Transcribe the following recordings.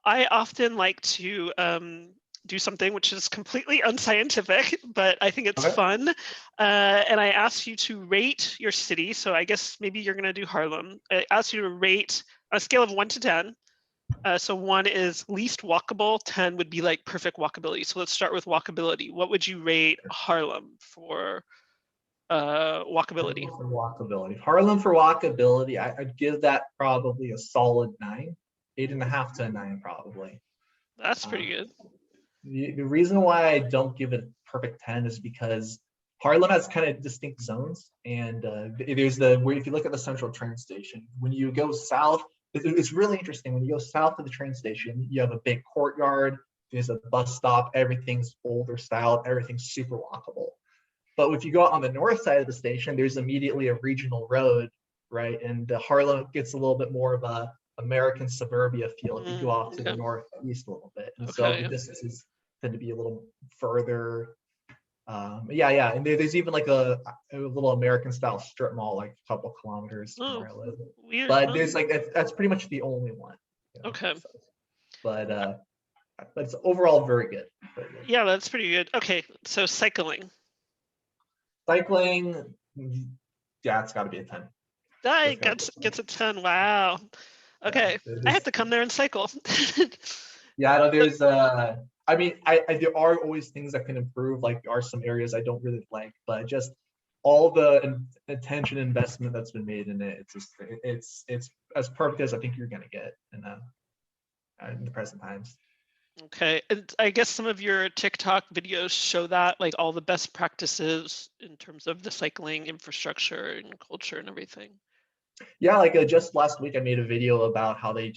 I often like to do something which is completely unscientific, but I think it's Okay. fun. And I ask you to rate your city. So I guess maybe you're going to do Haarlem. I ask you to rate on a scale of 1 to 10. So 1 is least walkable, 10 would be like perfect walkability. So let's start with walkability. What would you rate Haarlem for walkability? Haarlem for walkability, I'd give that probably a solid 9, 8.5 to a 9 probably. That's Uh, pretty good. the reason why I don't give it a perfect 10 is because Haarlem has kind of distinct zones, and there's where if you look at the central train station, when you go south, it's really interesting. When you go south of the train station, you have a big courtyard. There's a bus stop. Everything's older style. Everything's super walkable. But if you go out on the north side of the station, there's immediately a regional road, right? And Haarlem gets a little bit more of a American suburbia feel if you go off to the Okay. northeast a little bit. And so the Okay. distances tend to be a little further. Yeah. And there's even like a little American style strip mall, like a couple kilometers from Oh, where I live. weird. But Oh, there's like, that's pretty much the only one. okay. So, but it's overall very good. Very good. Yeah, that's pretty good. Okay, so cycling. Cycling, yeah, it's got to be a 10. That gets a 10. Wow. Okay, Yeah, I have to come there and cycle. yeah, I know there's I mean, there are always things that can improve. Like there are some areas I don't really like, but just all the attention investment that's been made in it, it's as perfect as I think you're gonna get in the present times. Okay, and I guess some of your TikTok videos show that, like all the best practices in terms of the cycling infrastructure and culture and everything. Yeah, like just last week I made a video about how they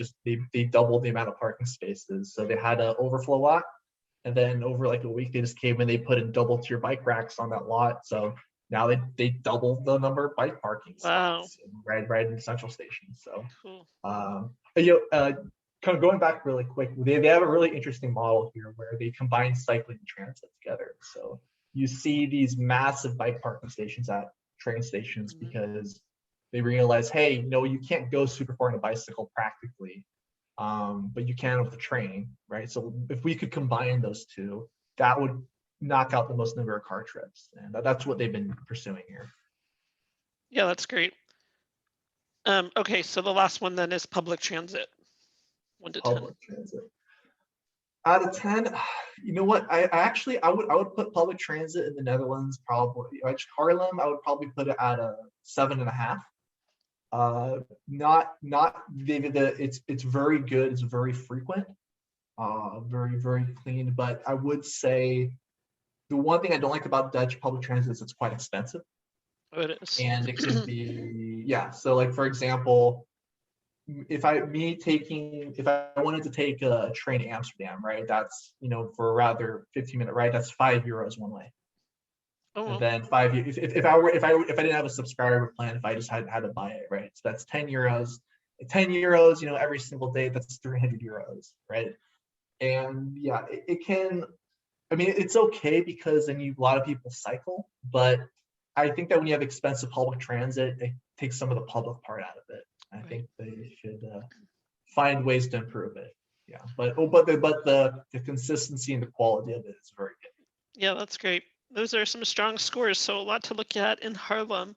doubled the amount of parking spaces. So they had an overflow lot, and then over like a week they just came and they put in double tier bike racks on that lot. So now they doubled the number of bike parking Wow, spots right in the central station. So cool. kind of going back really quick, they have a really interesting model here where they combine cycling and transit together. So you see these massive bike parking stations at train stations because they realize, hey, you can't go super far on a bicycle practically, but you can with the train, right? So if we could combine those two, that would knock out the most number of car trips, and that's what they've been pursuing here. Yeah, that's great. Okay, so the last one then is public transit. 1 to 10. Public transit. Out of 10, you know what? I would put public transit in the Netherlands probably. Haarlem, I would probably put it at a 7.5. Not it's very good. It's very frequent. Very clean. But I would say the one thing I don't like about Dutch public transit is it's quite expensive. Oh, it is. And it can be, yeah. So like for example, if I wanted to take a train to Amsterdam, right? That's for a rather 15-minute ride, that's €5 one way. Oh, And well. then if I didn't have a subscriber plan, if I just had to buy it, right? So that's €10. €10, every single day, that's €300, right? And yeah, it can. I mean, it's okay because then a lot of people cycle, but I think that when you have expensive public transit, it takes some of the public part out of it. I think they should find ways to improve it. Yeah, but the consistency and the quality of it is very good. Yeah, that's great. Those are some strong scores, so a lot to look at in Haarlem.